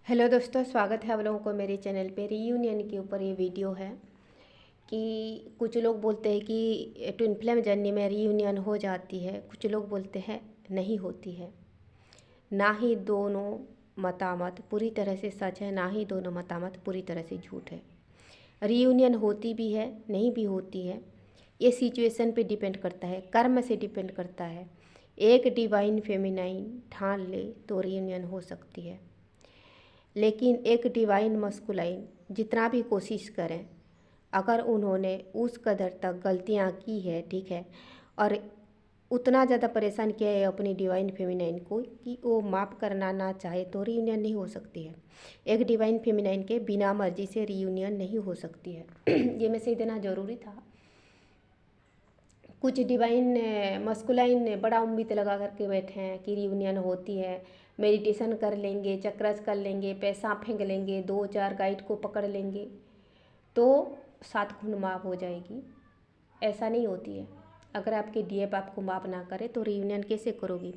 Hello दोस्तों, स्वागत है आप लोगों को मेरे चैनल पे। रीयूनियन के ऊपर ये वीडियो है कि कुछ लोग बोलते हैं कि ट्विन फ्लेम जर्नी में रीयूनियन हो जाती है, कुछ लोग बोलते हैं नहीं होती है। ना ही दोनों मतामत पूरी तरह से सच है, ना ही दोनों मतामत पूरी तरह से झूठ है। रीयूनियन होती भी है, नहीं भी होती है। ये सिचुएशन पे डिपेंड करता है, कर्म से डिपेंड करता है। एक डिवाइन फेमिनाइन ठान ले तो रीयूनियन हो सकती है, लेकिन एक डिवाइन मस्कुलाइन जितना भी कोशिश करें, अगर उन्होंने उस कदर तक गलतियां की है, ठीक है, और उतना ज़्यादा परेशान किया है अपनी डिवाइन फेमिनाइन को कि वो माफ़ करना ना चाहे, तो रीयूनियन नहीं हो सकती है। एक डिवाइन फेमिनाइन के बिना मर्जी से रीयूनियन नहीं हो सकती है। ये मैसेज देना ज़रूरी था। कुछ डिवाइन मस्कुलाइन बड़ा उम्मीद लगा करके बैठे हैं कि रियूनियन होती है, मेडिटेशन कर लेंगे, चक्रस कर लेंगे, पैसा फेंक लेंगे, 2-4 गाइड को पकड़ लेंगे तो 7 खून माफ़ हो जाएगी। ऐसा नहीं होती है। अगर आपके डीएफ आपको माफ़ ना करे तो रियूनियन कैसे करोगी?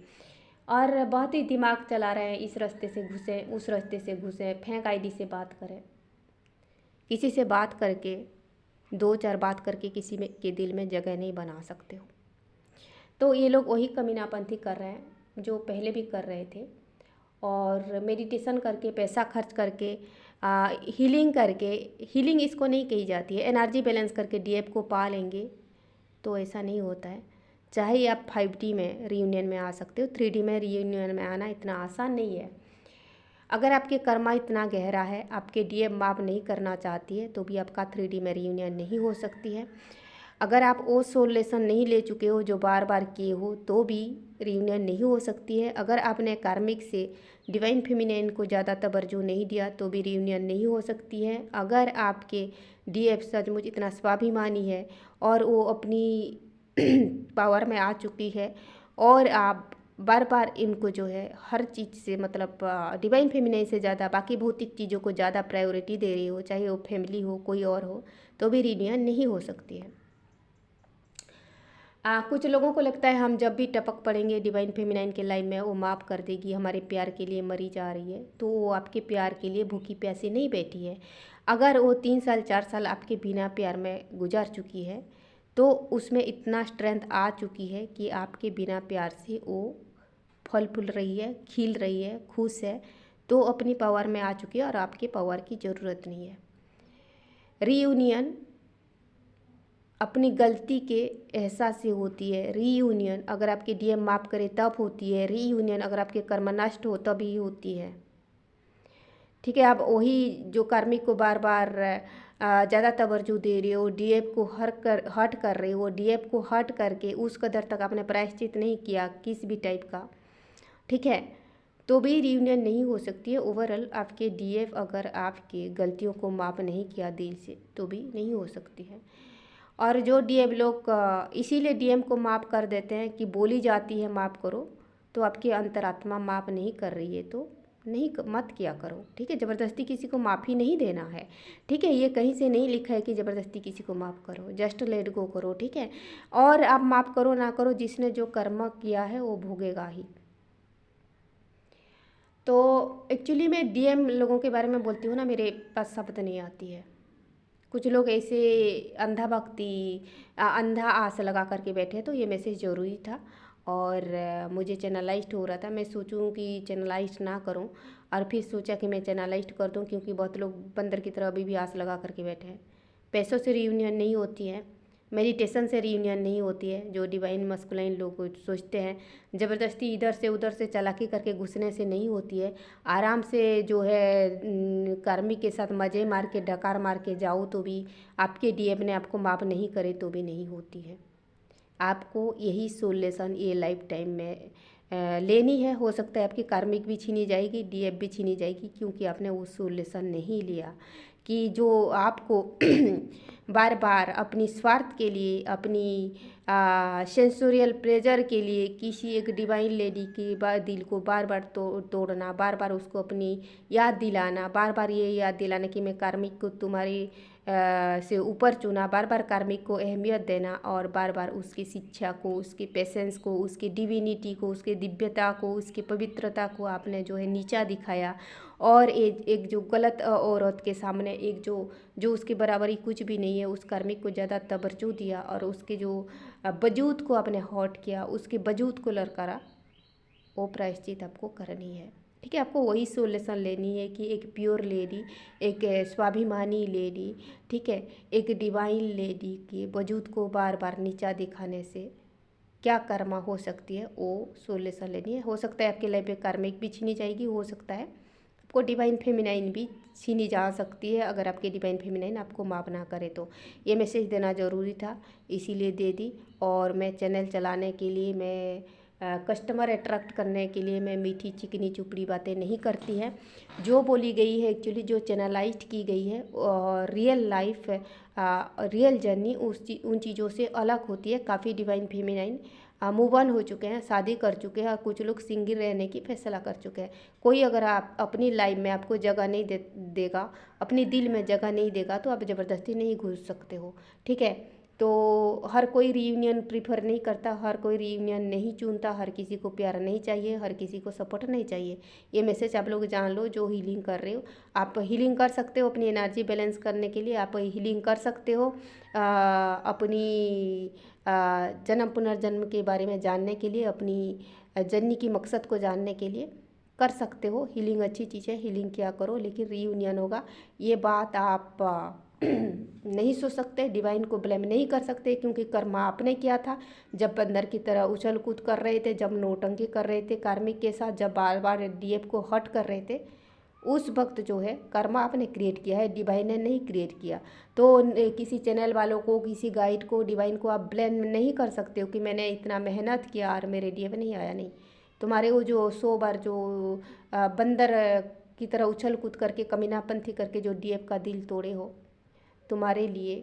और बहुत ही दिमाग चला रहे हैं, इस रास्ते से घुसे, उस रास्ते से घुसे, फेंक आईडी से बात करें। किसी से बात करके 2-4 बात करके किसी में के दिल में जगह नहीं बना सकते हो। तो ये लोग वही कमीनापंथी कर रहे हैं जो पहले भी कर रहे थे, और मेडिटेशन करके, पैसा खर्च करके, हीलिंग करके, हीलिंग इसको नहीं कही जाती है, एनर्जी बैलेंस करके डीएफ को पा लेंगे तो ऐसा नहीं होता है। चाहे आप 5D में रियूनियन में आ सकते हो, 3D में रियूनियन में आना इतना आसान नहीं है। अगर आपके कर्मा इतना गहरा है, आपके डीएफ माफ़ नहीं करना चाहती है, तो भी आपका 3D में रियूनियन नहीं हो सकती है। अगर आप वो सोल लेसन नहीं ले चुके हो जो बार बार किए हो, तो भी रियूनियन नहीं हो सकती है। अगर आपने कार्मिक से डिवाइन फेमिनिन को ज़्यादा तवज्जो नहीं दिया, तो भी रियूनियन नहीं हो सकती है। अगर आपके डीएफ सचमुच इतना स्वाभिमानी है और वो अपनी पावर में आ चुकी है, और आप बार बार इनको जो है हर चीज़ से, मतलब डिवाइन फेमिनिन से ज़्यादा बाकी भौतिक चीज़ों को ज़्यादा प्रायोरिटी दे रही हो, चाहे वो फैमिली हो, कोई और हो, तो भी रियूनियन नहीं हो सकती है। कुछ लोगों को लगता है हम जब भी टपक पड़ेंगे डिवाइन फेमिनाइन के लाइन में, वो माफ़ कर देगी, हमारे प्यार के लिए मरी जा रही है। तो वो आपके प्यार के लिए भूखी प्यासी नहीं बैठी है। अगर वो 3 साल 4 साल आपके बिना प्यार में गुजार चुकी है, तो उसमें इतना स्ट्रेंथ आ चुकी है कि आपके बिना प्यार से वो फल फूल रही है, खिल रही है, खुश है, तो अपनी पावर में आ चुकी है और आपके पावर की ज़रूरत नहीं है। रीयूनियन अपनी गलती के एहसास से होती है। रीयूनियन अगर आपके डीएम माफ़ करे तब होती है। रीयूनियन अगर आपके कर्म नष्ट हो तब ही होती है। ठीक है, आप वही जो कार्मिक को बार बार ज़्यादा तवज्जो दे रहे हो, डीएफ को हर्ट कर रहे हो, डीएफ को हर्ट करके उस कदर तक आपने प्रायश्चित नहीं किया किसी भी टाइप का, ठीक है, तो भी रियूनियन नहीं हो सकती है। ओवरऑल आपके डीएफ अगर आपकी गलतियों को माफ़ नहीं किया दिल से, तो भी नहीं हो सकती है। और जो डीएम लोग इसीलिए डीएम को माफ़ कर देते हैं कि बोली जाती है माफ़ करो, तो आपकी अंतरात्मा माफ़ नहीं कर रही है तो नहीं, मत किया करो। ठीक है, ज़बरदस्ती किसी को माफ़ी नहीं देना है। ठीक है, ये कहीं से नहीं लिखा है कि ज़बरदस्ती किसी को माफ़ करो, जस्ट लेट गो करो। ठीक है, और आप माफ़ करो ना करो, जिसने जो कर्म किया है वो भोगेगा ही। तो एक्चुअली मैं डीएम लोगों के बारे में बोलती हूँ ना, मेरे पास शब्द नहीं आती है। कुछ लोग ऐसे अंधा भक्ति, अंधा आस लगा करके बैठे, तो ये मैसेज ज़रूरी था। और मुझे चैनलाइज्ड हो रहा था, मैं सोचूं कि चैनलाइज्ड ना करूं, और फिर सोचा कि मैं चैनलाइज्ड कर दूं, क्योंकि बहुत लोग बंदर की तरह अभी भी आस लगा करके बैठे हैं। पैसों से रियूनियन नहीं होती है, मेडिटेशन से रियूनियन नहीं होती है, जो डिवाइन मस्कुलाइन लोग सोचते हैं। ज़बरदस्ती इधर से उधर से चालाकी करके घुसने से नहीं होती है। आराम से जो है कार्मिक के साथ मज़े मार के, डकार मार के जाओ, तो भी आपके डीएम ने आपको माफ़ नहीं करे तो भी नहीं होती है। आपको यही सोल लेसन ये लाइफ टाइम में लेनी है। हो सकता है आपकी कार्मिक भी छीनी जाएगी, डीएफ भी छीनी जाएगी, क्योंकि आपने वो सोल लेसन नहीं लिया कि जो आपको बार बार अपनी स्वार्थ के लिए, अपनी सेंसोरियल प्लेजर के लिए किसी एक डिवाइन लेडी के दिल को बार बार तोड़ना, बार बार उसको अपनी याद दिलाना, बार बार ये याद दिलाना कि मैं कार्मिक को तुम्हारी से ऊपर चुना, बार बार कार्मिक को अहमियत देना, और बार बार उसकी शिक्षा को, उसकी पेशेंस को, उसकी डिविनिटी को, उसकी दिव्यता को, उसकी पवित्रता को आपने जो है नीचा दिखाया, और एक जो गलत औरत के सामने एक जो उसके बराबरी कुछ भी नहीं है, उस कार्मिक को ज़्यादा तवज्जो दिया और उसके जो वजूद को आपने हॉट किया, उसके वजूद को ललकारा, वो प्रायश्चित आपको करनी है। ठीक है, आपको वही सोल्यूशन लेनी है कि एक प्योर लेडी, एक स्वाभिमानी लेडी, ठीक है, एक डिवाइन लेडी के वजूद को बार बार नीचा दिखाने से क्या कर्मा हो सकती है, वो सोल्यूशन लेनी है। हो सकता है आपके लाइफ में कार्मिक भी छीनी जाएगी, हो सकता है आपको डिवाइन फेमिनाइन भी छीनी जा सकती है, अगर आपके डिवाइन फेमिनाइन आपको माफ़ ना करे तो। ये मैसेज देना ज़रूरी था, इसीलिए दे दी। और मैं चैनल चलाने के लिए, मैं कस्टमर अट्रैक्ट करने के लिए मैं मीठी चिकनी चुपड़ी बातें नहीं करती है। जो बोली गई है एक्चुअली, जो चैनलाइज की गई है, रियल लाइफ, रियल जर्नी उन चीज़ों से अलग होती है। काफ़ी डिवाइन फेमिनाइन मूव ऑन हो चुके हैं, शादी कर चुके हैं और कुछ लोग सिंगल रहने की फैसला कर चुके हैं। कोई अगर आप अपनी लाइफ में आपको जगह नहीं देगा, अपने दिल में जगह नहीं देगा, तो आप ज़बरदस्ती नहीं घुस सकते हो। ठीक है, तो हर कोई रीयूनियन प्रीफर नहीं करता, हर कोई रीयूनियन नहीं चुनता, हर किसी को प्यार नहीं चाहिए, हर किसी को सपोर्ट नहीं चाहिए। ये मैसेज आप लोग जान लो जो हीलिंग कर रहे हो। आप हीलिंग कर सकते हो अपनी एनर्जी बैलेंस करने के लिए, आप हीलिंग कर सकते हो अपनी जन्म पुनर्जन्म के बारे में जानने के लिए, अपनी जर्नी की मकसद को जानने के लिए कर सकते हो। हीलिंग अच्छी चीज़ है, हीलिंग किया करो, लेकिन रीयूनियन होगा ये बात आप नहीं सोच सकते, डिवाइन को ब्लेम नहीं कर सकते, क्योंकि कर्म आपने किया था। जब बंदर की तरह उछल कूद कर रहे थे, जब नौटंकी कर रहे थे कार्मिक के साथ, जब बार बार डीएफ को हर्ट कर रहे थे, उस वक्त जो है कर्मा आपने क्रिएट किया है, डिवाइन ने नहीं क्रिएट किया। तो किसी चैनल वालों को, किसी गाइड को, डिवाइन को आप ब्लेम नहीं कर सकते हो कि मैंने इतना मेहनत किया और मेरे डीएफ नहीं आया। नहीं, तुम्हारे वो जो 100 बार जो बंदर की तरह उछल कूद करके, कमीनापंथी करके जो डीएफ का दिल तोड़े हो, तुम्हारे लिए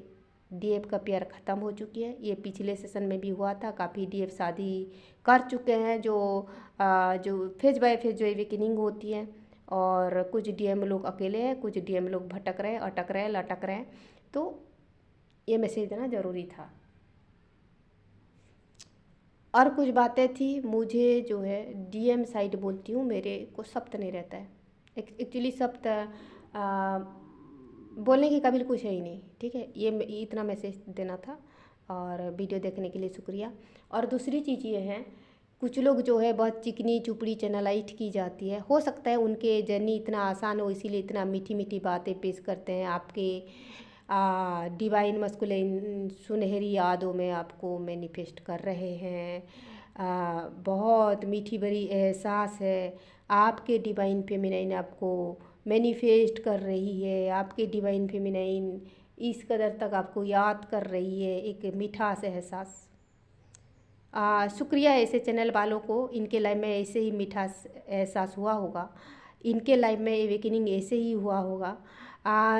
डीएफ का प्यार ख़त्म हो चुकी है। ये पिछले सेशन में भी हुआ था, काफ़ी डीएफ शादी कर चुके हैं, जो फेज बाय फेज जो एवेकनिंग होती है, और कुछ डीएम लोग अकेले हैं, कुछ डीएम लोग भटक रहे हैं, अटक रहे हैं, लटक रहे हैं। तो ये मैसेज देना ज़रूरी था। और कुछ बातें थी, मुझे जो है डीएम साइड बोलती हूँ, मेरे को सब्त नहीं रहता है एक्चुअली। सब्त बोलने के काबिल कुछ है ही नहीं। ठीक है, ये इतना मैसेज देना था, और वीडियो देखने के लिए शुक्रिया। और दूसरी चीज़ ये है, कुछ लोग जो है बहुत चिकनी चुपड़ी चैनलाइट की जाती है, हो सकता है उनके जर्नी इतना आसान हो, इसीलिए इतना मीठी मीठी बातें पेश करते हैं आपके डिवाइन मस्कुलिन सुनहरी यादों में आपको मैनिफेस्ट कर रहे हैं। बहुत मीठी भरी एहसास है, आपके डिवाइन फेमिनाइन आपको मैनिफेस्ट कर रही है, आपके डिवाइन फेमिनाइन इस कदर तक आपको याद कर रही है, एक मीठा सा एहसास। शुक्रिया ऐसे चैनल वालों को, इनके लाइफ में ऐसे ही मीठा एहसास हुआ होगा, इनके लाइफ में एवेकनिंग ऐसे ही हुआ होगा।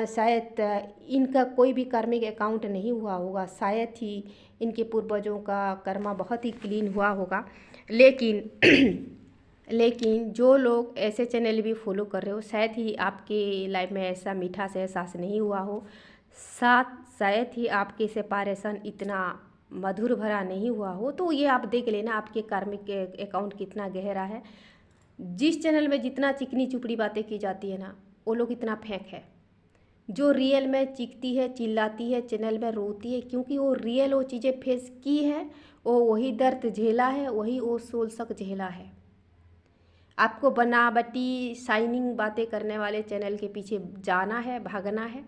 शायद इनका कोई भी कार्मिक अकाउंट नहीं हुआ होगा, शायद ही इनके पूर्वजों का कर्मा बहुत ही क्लीन हुआ होगा। लेकिन जो लोग ऐसे चैनल भी फॉलो कर रहे हो, शायद ही आपके लाइफ में ऐसा मीठा सा एहसास नहीं हुआ हो, शायद ही आपके सेपरेशन इतना मधुर भरा नहीं हुआ हो। तो ये आप देख लेना आपके कार्मिक अकाउंट कितना गहरा है। जिस चैनल में जितना चिकनी चुपड़ी बातें की जाती है ना, वो लोग इतना फेंक है। जो रियल में चीखती है, चिल्लाती है, चैनल में रोती है, क्योंकि वो रियल वो चीज़ें फेस की है, वो वही दर्द झेला है, वही वो सोल सक झेला है। आपको बनावटी शाइनिंग बातें करने वाले चैनल के पीछे जाना है, भागना है,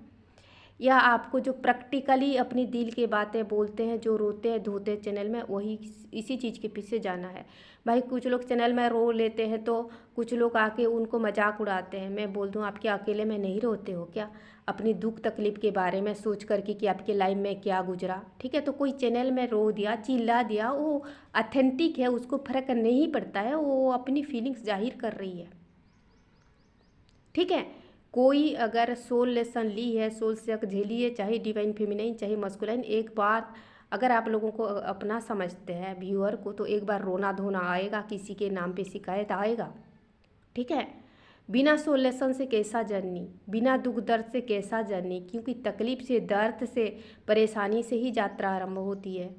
या आपको जो प्रैक्टिकली अपनी दिल की बातें बोलते हैं, जो रोते हैं धोते चैनल में, वही इसी चीज़ के पीछे जाना है। भाई कुछ लोग चैनल में रो लेते हैं, तो कुछ लोग आके उनको मजाक उड़ाते हैं। मैं बोल दूँ, आप क्या अकेले में नहीं रोते हो क्या, अपनी दुख तकलीफ के बारे में सोच करके कि आपके लाइफ में क्या गुजरा। ठीक है, तो कोई चैनल में रो दिया, चिल्ला दिया, वो ऑथेंटिक है, उसको फ़र्क नहीं पड़ता है, वो अपनी फीलिंग्स जाहिर कर रही है। ठीक है, कोई अगर सोल लेसन ली है, सोल सक झेली है, चाहे डिवाइन फेमिनाइन चाहे मस्कुलाइन, एक बार अगर आप लोगों को अपना समझते हैं व्यूअर को, तो एक बार रोना धोना आएगा, किसी के नाम पे शिकायत आएगा। ठीक है, बिना सोल लेसन से कैसा जर्नी, बिना दुख दर्द से कैसा जर्नी, क्योंकि तकलीफ से, दर्द से, परेशानी से ही यात्रा आरंभ होती है।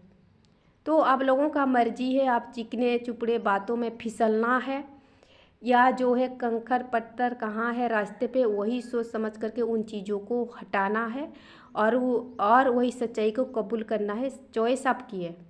तो आप लोगों का मर्जी है, आप चिकने चुपड़े बातों में फिसलना है या जो है कंकड़ पत्थर कहाँ है रास्ते पे, वही सोच समझ करके उन चीज़ों को हटाना है और वही सच्चाई को कबूल करना है। चॉइस आपकी है।